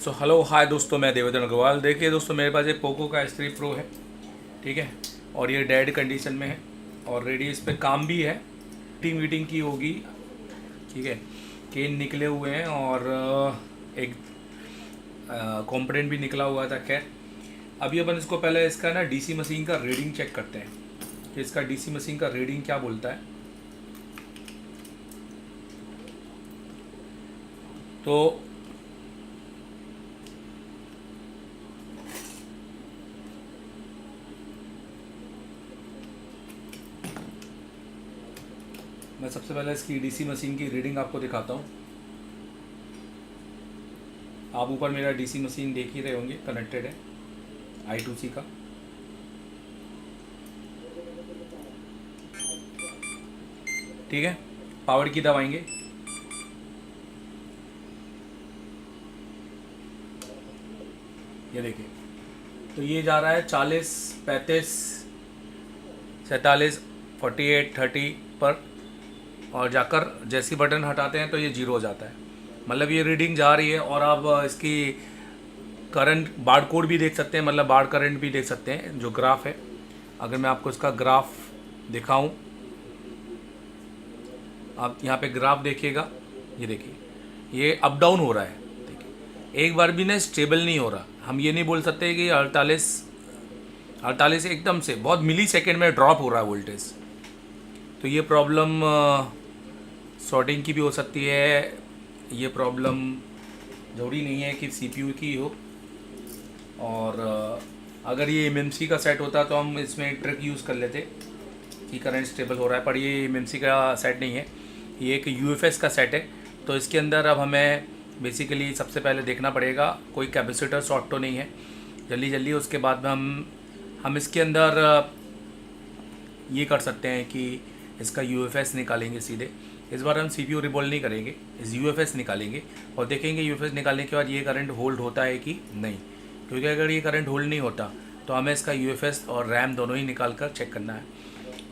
So hello hi दोस्तों, मैं देवेंद्र अग्रवाल। देखिए दोस्तों, मेरे पास एक पोको का S3 प्रो है, ठीक है। और ये डेड कंडीशन में है। ऑलरेडी इस पर काम भी है, मीटिंग की होगी, ठीक है। केन निकले हुए हैं और एक कंपोनेंट भी निकला हुआ था। खैर, अभी अपन इसको पहले इसका ना डीसी मशीन का रीडिंग चेक करते हैं कि इसका डीसी मशीन का रीडिंग क्या बोलता है। तो मैं सबसे पहले इसकी डीसी मशीन की रीडिंग आपको दिखाता हूँ। आप ऊपर मेरा डीसी मशीन देख ही रहे होंगे, कनेक्टेड है I2C का। ठीक है, पावर की दबाएंगे। ये देखिए, तो ये जा रहा है 40, 35, 47, 48, 30 पर। और जाकर जैसी बटन हटाते हैं तो ये जीरो हो जाता है, मतलब ये रीडिंग जा रही है। और आप इसकी करंट बार कोड भी देख सकते हैं, मतलब बार करंट भी देख सकते हैं, जो ग्राफ है। अगर मैं आपको इसका ग्राफ दिखाऊं, आप यहाँ पे ग्राफ देखिएगा। ये देखिए, ये अप डाउन हो रहा है। देखिए, एक बार भी ना स्टेबल नहीं हो रहा। हम ये नहीं बोल सकते कि 48 एकदम से बहुत मिली सेकेंड में ड्रॉप हो रहा है वोल्टेज। तो ये प्रॉब्लम सॉर्टिंग की भी हो सकती है। ये प्रॉब्लम ज़रूरी नहीं है कि CPU की हो। और अगर ये MMC का सेट होता तो हम इसमें ट्रिक यूज़ कर लेते कि करंट स्टेबल हो रहा है, पर ये MMC का सेट नहीं है, ये एक UFS का सेट है। तो इसके अंदर अब हमें बेसिकली सबसे पहले देखना पड़ेगा कोई कैपेसिटर शॉर्ट तो नहीं है जल्दी जल्दी। उसके बाद में हम इसके अंदर ये कर सकते हैं कि इसका UFS निकालेंगे सीधे। इस बार हम CPU रिबॉल्व नहीं करेंगे, इस UFS निकालेंगे और देखेंगे UFS निकालने के बाद ये करंट होल्ड होता है कि नहीं। क्योंकि अगर ये करंट होल्ड नहीं होता तो हमें इसका UFS और रैम दोनों ही निकाल कर चेक करना है।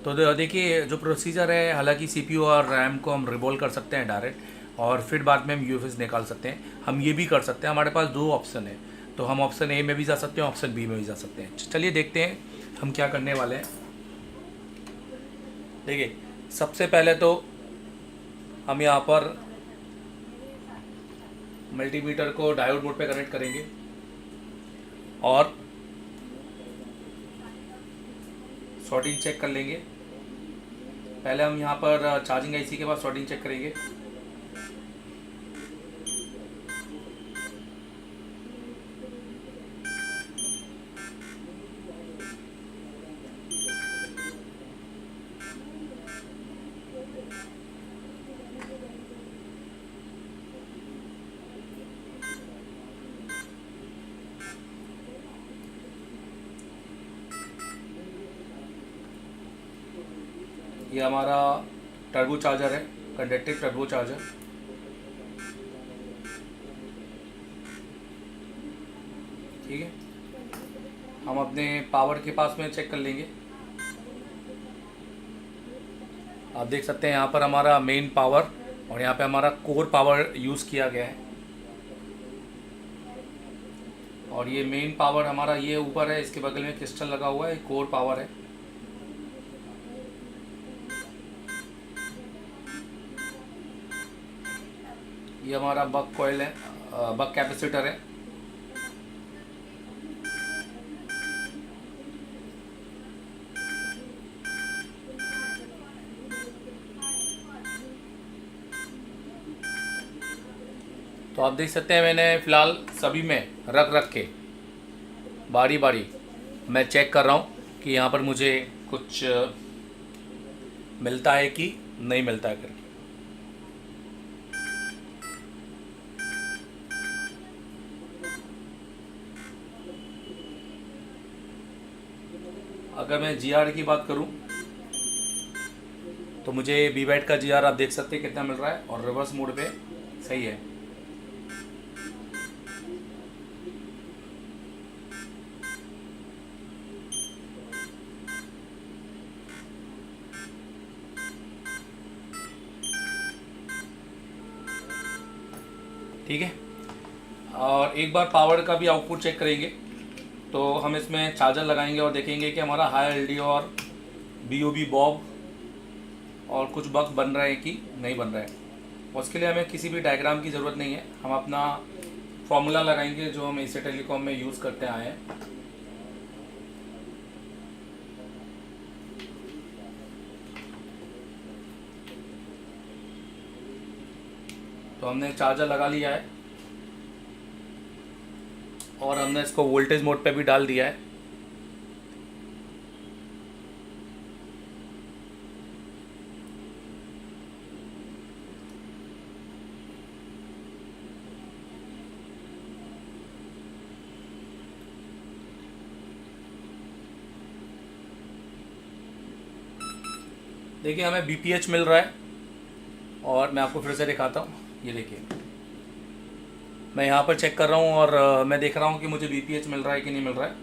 तो देखिए, जो प्रोसीजर है, हालांकि CPU और रैम को हम रिबॉल्व कर सकते हैं डायरेक्ट, और फिर बाद में हम UFS निकाल सकते हैं। हम ये भी कर सकते हैं, हमारे पास दो ऑप्शन है। तो हम ऑप्शन A में भी जा सकते हैं, ऑप्शन B में भी जा सकते हैं। चलिए देखते हैं हम क्या करने वाले हैं। देखिए, सबसे पहले तो हम यहाँ पर मल्टीमीटर को डायोड मोड पे कनेक्ट करेंगे और शॉर्टिंग चेक कर लेंगे। पहले हम यहाँ पर चार्जिंग IC के बाद शॉर्टिंग चेक करेंगे। ये हमारा टर्बो चार्जर है, कंडक्टिव टर्बो चार्जर। ठीक है, हम अपने पावर के पास में चेक कर लेंगे। आप देख सकते हैं यहाँ पर हमारा मेन पावर और यहाँ पे हमारा कोर पावर यूज़ किया गया है। और ये मेन पावर हमारा ये ऊपर है, इसके बगल में क्रिस्टल लगा हुआ है, कोर पावर है। ये हमारा बक कॉइल है, बक कैपेसिटर है। तो आप देख सकते हैं, मैंने फ़िलहाल सभी में रख रख के बारी बारी मैं चेक कर रहा हूँ कि यहाँ पर मुझे कुछ मिलता है कि नहीं मिलता है करके। अगर मैं GR की बात करूँ तो मुझे BBAT का GR आप देख सकते हैं कितना मिल रहा है, और रिवर्स मोड पे सही है। ठीक है, और एक बार पावर का भी आउटपुट चेक करेंगे। तो हम इसमें चार्जर लगाएंगे और देखेंगे कि हमारा हाई एलडीओ और बीओबी बॉब और कुछ बग बन रहे हैं कि नहीं बन रहे हैं। उसके लिए हमें किसी भी डायग्राम की ज़रूरत नहीं है, हम अपना फॉर्मूला लगाएंगे जो हम एशिया टेलीकॉम में यूज़ करते आए हैं। तो हमने चार्जर लगा लिया है और हमने इसको वोल्टेज मोड पे भी डाल दिया है। देखिए हमें बीपीएच मिल रहा है और मैं आपको फिर से दिखाता हूँ। ये देखिए मैं यहाँ पर चेक कर रहा हूँ और मैं देख रहा हूँ कि मुझे बीपीएच मिल रहा है कि नहीं मिल रहा है।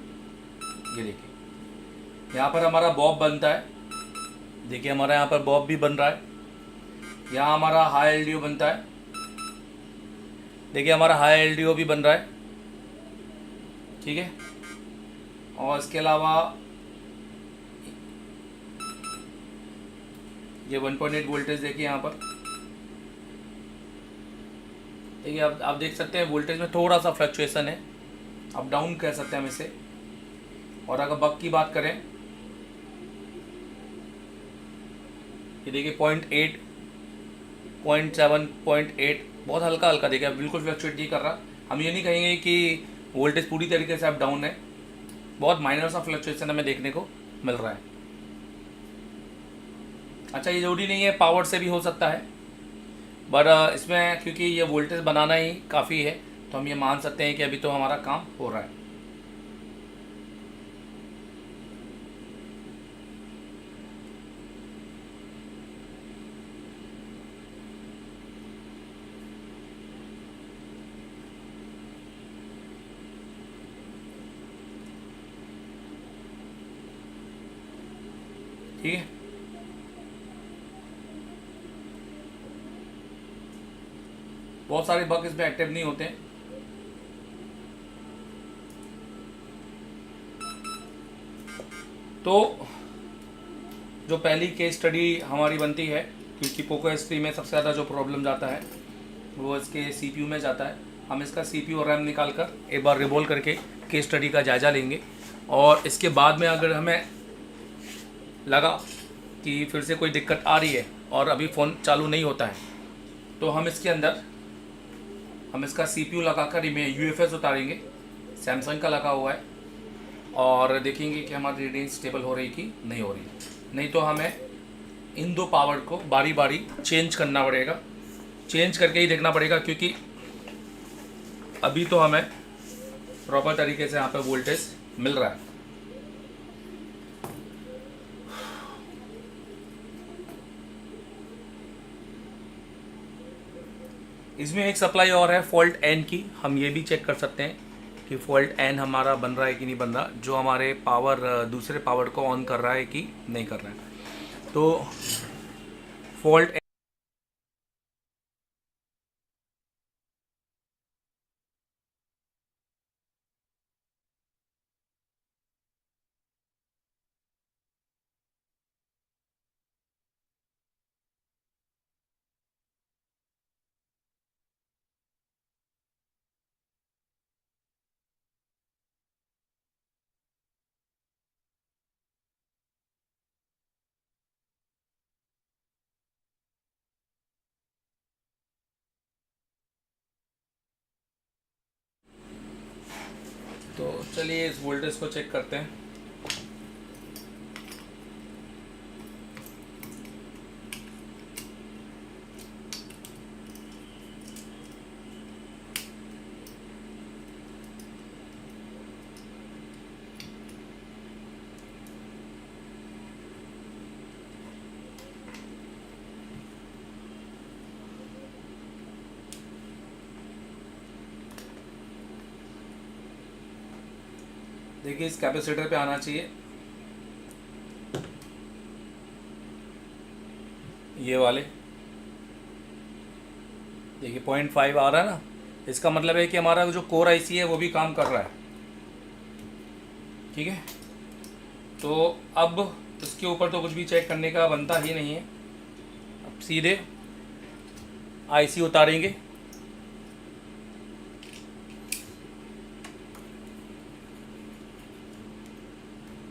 ये देखिए यहाँ पर हमारा बॉब बनता है। देखिए हमारा यहाँ पर बॉब भी बन रहा है। यहाँ हमारा हाई एलडीओ बनता है। देखिए हमारा हाई एलडीओ भी बन रहा है। ठीक है, और इसके अलावा ये 1.8 वोल्टेज देखिए यहाँ पर। देखिए आप देख सकते हैं वोल्टेज में थोड़ा सा फ्लक्चुएशन है, अप डाउन कह सकते हैं हम इसे। और अगर बग की बात करें, ये देखिए 0.8, 0.7, 0.8 बहुत हल्का हल्का देखिए, बिल्कुल फ्लक्चुएट नहीं कर रहा। हम ये नहीं कहेंगे कि वोल्टेज पूरी तरीके से अप डाउन है, बहुत माइनर सा फ्लक्चुएशन हमें देखने को मिल रहा है। अच्छा, ये जरूरी नहीं है, पावर से भी हो सकता है, बट इसमें क्योंकि ये वोल्टेज बनाना ही काफ़ी है तो हम ये मान सकते हैं कि अभी तो हमारा काम हो रहा है। ठीक है, बहुत सारे बग इसमें एक्टिव नहीं होते हैं। तो जो पहली केस स्टडी हमारी बनती है, क्योंकि पोको S3 में सबसे ज़्यादा जो प्रॉब्लम जाता है वो इसके सीपीयू में जाता है। हम इसका सीपीयू और रैम निकाल कर एक बार रिवॉल्व करके केस स्टडी का जायज़ा लेंगे और इसके बाद में अगर हमें लगा कि फिर से कोई दिक्कत आ रही है और अभी फ़ोन चालू नहीं होता है तो हम इसके अंदर हम इसका सीपीयू लगाकर यूएफएस उतारेंगे। सैमसंग का लगा हुआ है और देखेंगे कि हमारी रीडिंग स्टेबल हो रही कि नहीं हो रही। नहीं तो हमें इन दो पावर को बारी बारी चेंज करना पड़ेगा, चेंज करके ही देखना पड़ेगा, क्योंकि अभी तो हमें प्रॉपर तरीके से यहाँ पे वोल्टेज मिल रहा है। इसमें एक सप्लाई और है फॉल्ट एन की, हम ये भी चेक कर सकते हैं कि फॉल्ट एन हमारा बन रहा है कि नहीं बन रहा, जो हमारे पावर दूसरे पावर को ऑन कर रहा है कि नहीं कर रहा है। तो फॉल्ट तो चलिए इस वोल्टेज को चेक करते हैं। देखिए इस कैपेसिटर पे आना चाहिए, ये वाले देखिए 0.5 आ रहा है ना, इसका मतलब है कि हमारा जो कोर आईसी है वो भी काम कर रहा है। ठीक है, तो अब इसके ऊपर तो कुछ भी चेक करने का बनता ही नहीं है। अब सीधे आईसी उतारेंगे।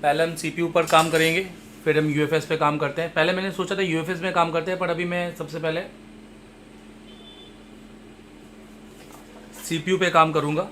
पहले हम सीपीयू पर काम करेंगे, फिर हम यूएफएस पे काम करते हैं। पहले मैंने सोचा था यूएफएस में काम करते हैं, पर अभी मैं सबसे पहले सीपीयू पे काम करूँगा।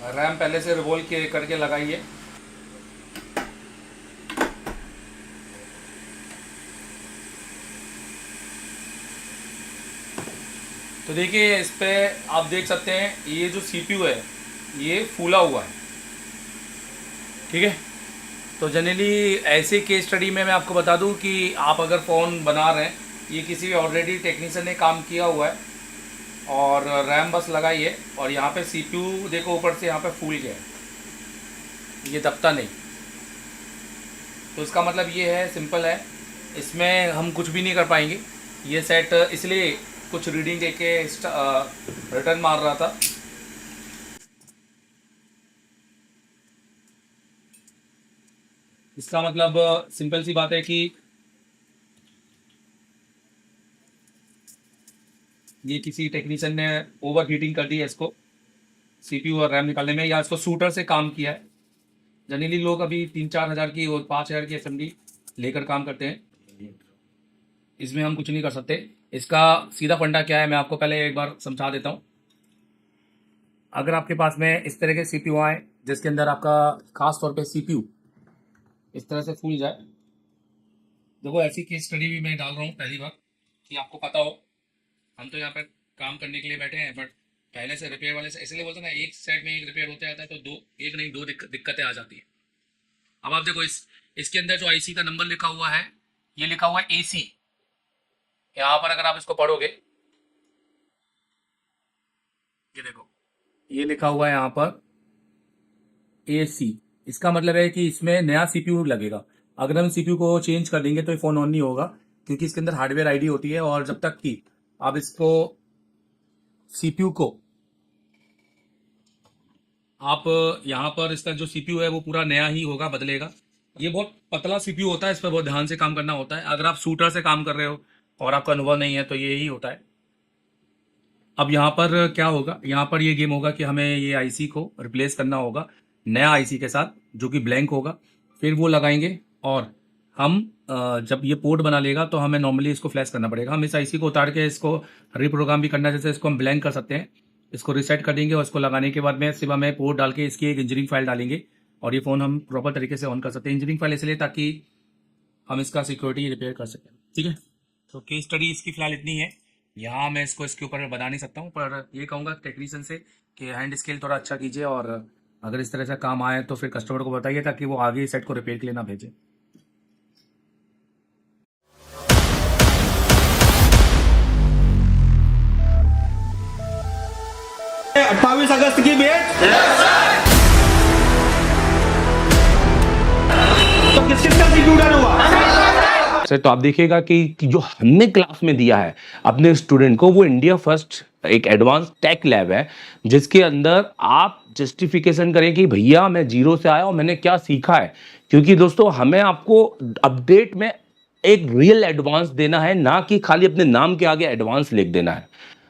रैम पहले से रिवॉल्व के करके लगाइए। तो देखिए, इस पे आप देख सकते हैं ये जो सीपीयू है ये फूला हुआ है। ठीक है, तो जनरली ऐसे केस स्टडी में मैं आपको बता दूं कि आप अगर फ़ोन बना रहे हैं, ये किसी भी ऑलरेडी टेक्नीशियन ने काम किया हुआ है, और रैम बस लगाइए और यहाँ पे सीपीयू देखो ऊपर से यहाँ पे फूल गया है, ये दबता नहीं। तो इसका मतलब ये है, सिंपल है, इसमें हम कुछ भी नहीं कर पाएंगे। ये सेट इसलिए कुछ रीडिंग देके रिटर्न मार रहा था। इसका मतलब सिंपल सी बात है कि ये किसी टेक्नीशियन ने ओवर हीटिंग कर दी है इसको सीपीयू और रैम निकालने में, या इसको शूटर से काम किया है। जनरली लोग अभी 3-4 हज़ार की और 5 हज़ार की असेंबली लेकर काम करते हैं, इसमें हम कुछ नहीं कर सकते। इसका सीधा फंडा क्या है मैं आपको पहले एक बार समझा देता हूँ। अगर आपके पास में इस तरह के सीपीयू आए जिसके अंदर आपका खास तौर पे सीपीयू इस तरह से फूल जाए, देखो ऐसी केस स्टडी भी मैं डाल रहा हूँ पहली बार कि आपको पता हो। हम तो यहाँ पर काम करने के लिए बैठे हैं, बट पहले से रिपेयर वाले से इसलिए बोलते हैं ना, एक साइड में एक रिपेयर होते आता है तो एक नहीं दो दिक्कतें आ जाती है। अब आप देखो इसके अंदर जो आईसी का नंबर लिखा हुआ है, ये लिखा हुआ है एसी। यहाँ पर अगर आप इसको पढ़ोगे, ये देखो ये लिखा हुआ है यहाँ पर एसी। इसका मतलब है कि इसमें नया सीपीयू लगेगा। अगर हम सीपीयू को चेंज कर देंगे तो ये फ़ोन ऑन नहीं होगा, क्योंकि इसके अंदर हार्डवेयर आईडी होती है, और जब तक कि आप इसको सीपीयू को आप यहाँ पर इसका जो सीपीयू है वो पूरा नया ही होगा, बदलेगा। ये बहुत पतला सीपीयू होता है, इस पर बहुत ध्यान से काम करना होता है। अगर आप शूटर से काम कर रहे हो और आपका अनुभव नहीं है तो ये ही होता है। अब यहाँ पर क्या होगा, यहाँ पर ये गेम होगा कि हमें ये आईसी को रिप्लेस करना होगा नया आईसी के साथ, जो कि ब्लैंक होगा। फिर वो लगाएंगे और हम जब ये पोर्ट बना लेगा तो हमें नॉर्मली इसको फ्लैश करना पड़ेगा। हम इस आईसी को उतार के इसको रिप्रोग्राम भी करना है, जैसे इसको हम ब्लैंक कर सकते हैं। इसको रीसेट कर देंगे और इसको लगाने के बाद में सिर्फ हमें पोर्ट डाल के इसकी एक इंजीनियरिंग फाइल डालेंगे और ये फ़ोन हम प्रॉपर तरीके से ऑन कर सकते हैं। इंजीनियरिंग फाइल इसलिए ताकि हम इसका सिक्योरिटी रिपेयर कर सकें। ठीक है, तो केस स्टडी इसकी फ़िलहाल इतनी है। यहाँ मैं इसके ऊपर बता नहीं सकता हूँ, पर ये कहूँगा टेक्नीशियन से कि हैंड स्केल थोड़ा अच्छा कीजिए, और अगर इस तरह से काम आए तो फिर कस्टमर को बताइए ताकि वो आगे इस सेट को रिपेयर के लिए ना भेजे। 28 अगस्त की भेंट तो किस किसका सीपीयू डल हुआ? तो आप देखिएगा कि जो हमने क्लास में दिया है अपने स्टूडेंट को, वो इंडिया फर्स्ट एक एडवांस टेक लैब है, जिसके अंदर आप जस्टिफिकेशन करें कि भैया मैं जीरो से आया और मैंने क्या सीखा है। क्योंकि दोस्तों हमें आपको अपडेट में एक रियल एडवांस देना है, ना कि खाली अपने नाम के आगे एडवांस लिख देना है।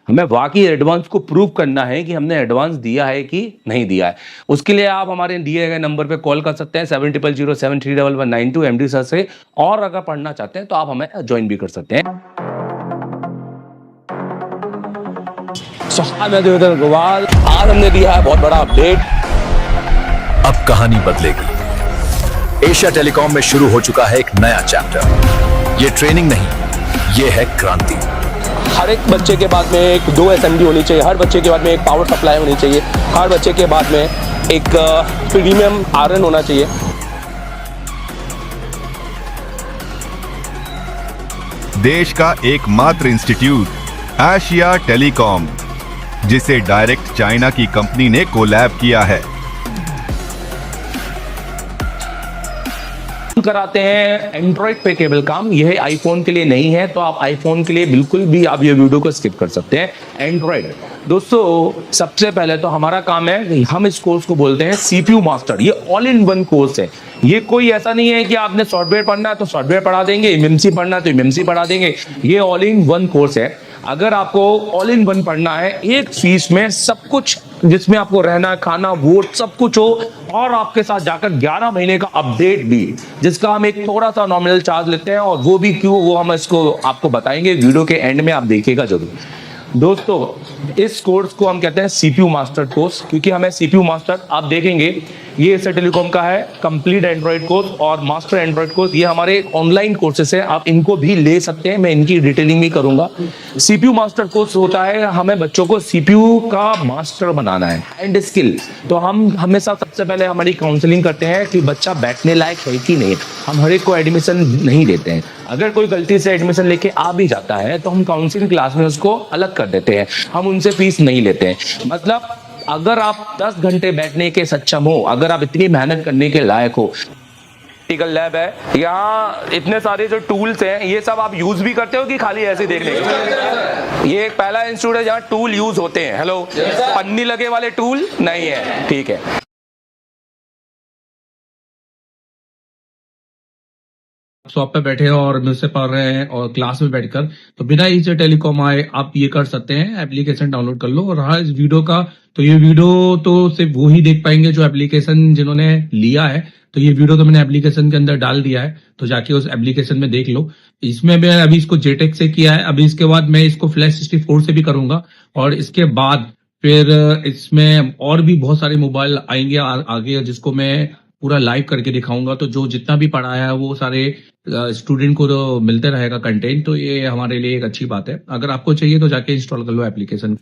हमें वाकई एडवांस को प्रूव करना है कि हमने एडवांस दिया है कि नहीं दिया है। उसके लिए आप हमारे दिए गए नंबर पे कॉल कर सकते हैं 7007311192 एमडी सर से, और अगर पढ़ना चाहते हैं तो आप हमें ज्वाइन भी कर सकते हैं। मैं देवेंद्र अग्रवाल, आज हमने दिया है बहुत बड़ा अपडेट। अब कहानी बदलेगी। एशिया टेलीकॉम में शुरू हो चुका है एक नया चैप्टर। ये ट्रेनिंग नहीं, ये है क्रांति। हर एक बच्चे के बाद में एक 2 एसएमडी होनी चाहिए, हर बच्चे के बाद में एक पावर सप्लाई होनी चाहिए, हर बच्चे के बाद में एक प्रीमियम आयरन होना चाहिए। देश का एकमात्र इंस्टीट्यूट एशिया टेलीकॉम, जिसे डायरेक्ट चाइना की कंपनी ने कोलैब किया है। कराते हैं एंड्रॉइड पे केबल काम, यह आईफोन के लिए नहीं है, तो आप आईफोन के लिए बिल्कुल भी आप ये वीडियो को स्किप कर सकते हैं। एंड्रॉइड दोस्तों, सबसे पहले तो हमारा काम है, हम इस कोर्स को बोलते हैं सीपीयू मास्टर। ये ऑल इन वन कोर्स है। ये कोई ऐसा नहीं है कि आपने सॉफ्टवेयर पढ़ना है तो सॉफ्टवेयर पढ़ा देंगे, एमएमसी पढ़ना है तो एमएमसी पढ़ा देंगे। ये ऑल इन वन कोर्स है। अगर आपको ऑल इन वन पढ़ना है, एक फीस में सब कुछ, जिसमें आपको रहना, खाना, वोट सब कुछ हो, और आपके साथ जाकर 11 महीने का अपडेट भी, जिसका हम एक थोड़ा सा नॉमिनल चार्ज लेते हैं, और वो भी क्यों, वो हम इसको आपको बताएंगे वीडियो के एंड में, आप देखिएगा जरूर। दोस्तों इस कोर्स को हम कहते हैं सीपीयू मास्टर कोर्स, क्योंकि हमें सीपीयू मास्टर, आप देखेंगे ये एशिया टेलीकॉम का है कंप्लीट एंड्रॉइड कोर्स और मास्टर एंड्रॉइड कोर्स। ये हमारे ऑनलाइन कोर्सेस है, आप इनको भी ले सकते हैं, मैं इनकी डिटेलिंग भी करूंगा। सीपीयू मास्टर कोर्स होता है, हमें बच्चों को सीपीयू का मास्टर बनाना है एंड स्किल। तो हम हमेशा सबसे पहले हमारी काउंसलिंग करते हैं कि बच्चा बैठने लायक है कि नहीं। हम हर एक को एडमिशन नहीं देते हैं। अगर कोई गलती से एडमिशन लेके आ भी जाता है तो हम काउंसलिंग क्लास में उसको अलग कर देते हैं, हम उनसे फीस नहीं लेते हैं। मतलब अगर आप 10 घंटे बैठने के सक्षम हो, अगर आप इतनी मेहनत करने के लायक हो, प्रैक्टिकल लैब है, यहाँ इतने सारे जो टूल्स हैं, ये सब आप यूज भी करते हो कि खाली ऐसे देखने के? ये एक पहला इंस्टीट्यूट है जहाँ टूल यूज होते हैं। हेलो, पन्नी लगे वाले टूल नहीं है, ठीक है। शॉप पे बैठे हैं और मुझसे पढ़ रहे हैं और क्लास में बैठकर, तो बिना एशिया टेलीकॉम आए आप ये कर सकते हैं। एप्लीकेशन डाउनलोड कर लो। और रहा इस वीडियो का, तो ये वीडियो तो सिर्फ वो ही देख पाएंगे जो एप्लीकेशन जिन्होंने लिया है। तो ये वीडियो तो मैंने एप्लीकेशन के अंदर डाल दिया है, तो जाके उस एप्लीकेशन में देख लो। इसमें मैं अभी इसको जेटेक से किया है, अभी इसके बाद मैं इसको फ्लैश 64 से भी करूंगा, और इसके बाद फिर इसमें और भी बहुत सारे मोबाइल आएंगे आगे, जिसको मैं पूरा लाइव करके दिखाऊंगा। तो जो जितना भी पढ़ाया है वो सारे स्टूडेंट को तो मिलते रहेगा कंटेंट, तो ये हमारे लिए एक अच्छी बात है। अगर आपको चाहिए तो जाके इंस्टॉल कर लो एप्लीकेशन।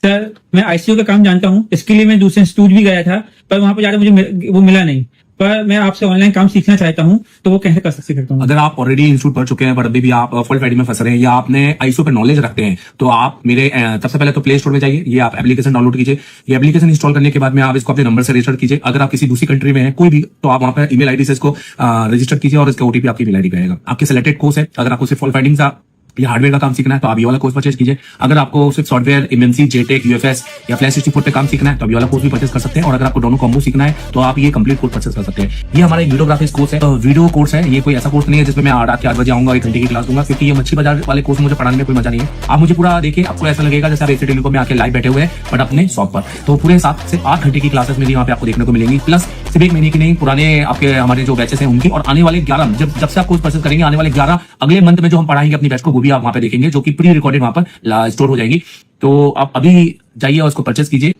सर मैं आईसीयू का काम जानता हूँ, इसके लिए मैं दूसरे इंस्टीट्यूट भी गया था, पर वहां पर जाकर मुझे वो मिला नहीं। पर मैं आपसे ऑनलाइन काम सीखना चाहता हूँ, तो वो कैसे कर सकता हूँ? अगर आप ऑलरेडी इंस्टीट्यूट पढ़ चुके हैं पर अभी भी आप फुल फ्लैट में फंस रहे हैं, या आपने आईसीयू पे नॉलेज रखते हैं, तो आप मेरे सबसे पहले तो प्ले स्टोर में जाइए, ये आप एप्लीकेशन डाउनलोड कीजिए। ये एप्लीकेशन इंस्टॉल करने के बाद में आप इसको अपने नंबर से रजिस्टर कीजिए। अगर आप किसी दूसरी कंट्री में हैं कोई भी, तो आप वहां पर ईमेल आईडी से इसको रजिस्टर कीजिए, और इसका ओटीपी आपकी ईमेल आईडी पे आएगा। आपके सिलेक्टेड कोर्स है, अगर आपको सिर्फ फुल फाइटिंग का या हार्डवेयर का काम सीखना है तो आप ये वाला कोर्स परचेज कीजिए। अगर आपको सिर्फ सॉफ्टवेयर, एमएमसी, जेटेक, यूएफएस या फ्लैश 64 पे काम सीखना है तो आप ये वाला कोर्स भी परचेज कर सकते हैं। और अगर आपको दोनों कॉम्बो सीखना है तो आप ये कंप्लीट कोर्स परचेज कर सकते हैं। ये हमारा एक वीडियोग्राफिक्स कोर्स है, तो वीडियो कोर्स है, ये कोई ऐसा कोर्स नहीं है जिसमें मैं रात के 8 बजे आऊंगा 1 घंटे की क्लास दूंगा, क्योंकि ये मच्छी बाजार वाले कोर्स मुझे पढ़ाने में कोई मजा नहीं है। आप मुझे पूरा देखिए, आपको ऐसा लगेगा जैसे आप एशिया टेलीकॉम में आके लाइव बैठे हुए हैं, बट अपने शॉप पर। तो पूरे 7 से 8 घंटे की क्लासेस मेरी वहाँ पे आपको देखने को मिलेंगी, प्लस सिर्फ 1 महीने की नहीं, पुराने आपके हमारे जो बैचेस हैं उनकी, और आने वाले 11 जब से आप कोर्स परचेज करेंगे, आने वाले 11 अगले मंथ में जो हम पढ़ाएंगे अपनी बैच को, वो भी आप वहाँ पे देखेंगे, जो कि प्री रिकॉर्डेड वहां पर स्टोर हो जाएगी। तो आप अभी जाइए और उसको परचेज कीजिए।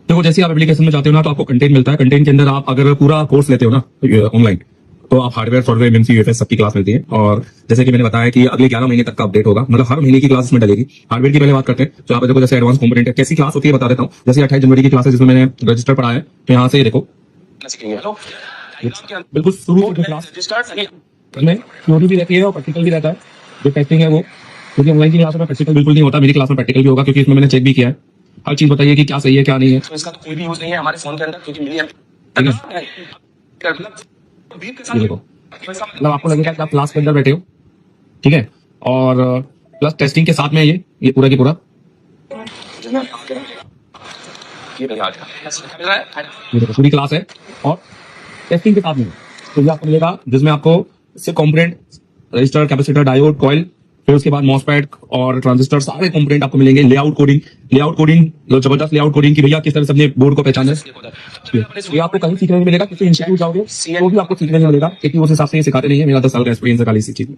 देखो जैसे आप एप्लीकेशन में जाते हो ना, तो आपको कंटेंट मिलता है। कंटेंट के अंदर आप अगर पूरा कोर्स लेते हो ना ऑनलाइन, तो आप हार्डवेयर, सॉफ्टवेयर, एमएमसी, यूएफएस सबकी क्लास मिलती है। और जैसे कि मैंने बताया कि अगले 11 महीने तक का अपडेट होगा, मतलब हर महीने की क्लास में डलेगी। हार्डवेयर की पहले बात करते हैं, तो आप देखो जैसे एडवांस कंपोनेंट है, कैसी क्लास होती है बता देता हूँ। जैसे 28 जनवरी की क्लास है जिसमें मैंने रजिस्टर पढ़ाया है, तो यहाँ से देखो बिल्कुल शुरू की क्लास में थ्योरी भी रहती है और प्रैक्टिकल भी रहता है। जो टेस्टिंग है वो, क्योंकि ऑनलाइन की क्लास में प्रैक्टिकल बिल्कुल नहीं होता, मेरी क्लास में प्रैक्टिकल भी होगा, क्योंकि इसमें मैंने चेक भी किया है। हर चीज बताइए कि क्या सही है क्या नहीं है। तो इसका तो कोई भी यूज नहीं है हमारे फोन के अंदर, क्योंकि ये देखो, मतलब आपको लगेगा कि आप क्लास के अंदर बैठे हो, ठीक है, और प्लस टेस्टिंग के साथ में ये पूरा की पूरा ये देखो पूरी क्लास है और टेस्टिंग के साथ में तो ये आपको मिलेगा जिसमें आपको सिर्फ component, register, capacitor, diode, coil, फिर उसके बाद मॉसफेट और ट्रांजिस्टर, सारे कंपोनेंट आपको मिलेंगे। लेआउट कोडिंग जबरदस्त लेआउट कोडिंग की भैया किस तरह से अपने बोर्ड को पहचाना है, ये आपको कहीं सीखने नहीं मिलेगा। किसी इंस्टीट्यूट जाओगे तो भी आपको सीखने नहीं मिलेगा, क्योंकि उस हिसाब से ये सिखाते नहीं है। मेरा 10 साल का एक्सपीरियंस है खाली इसी चीज में।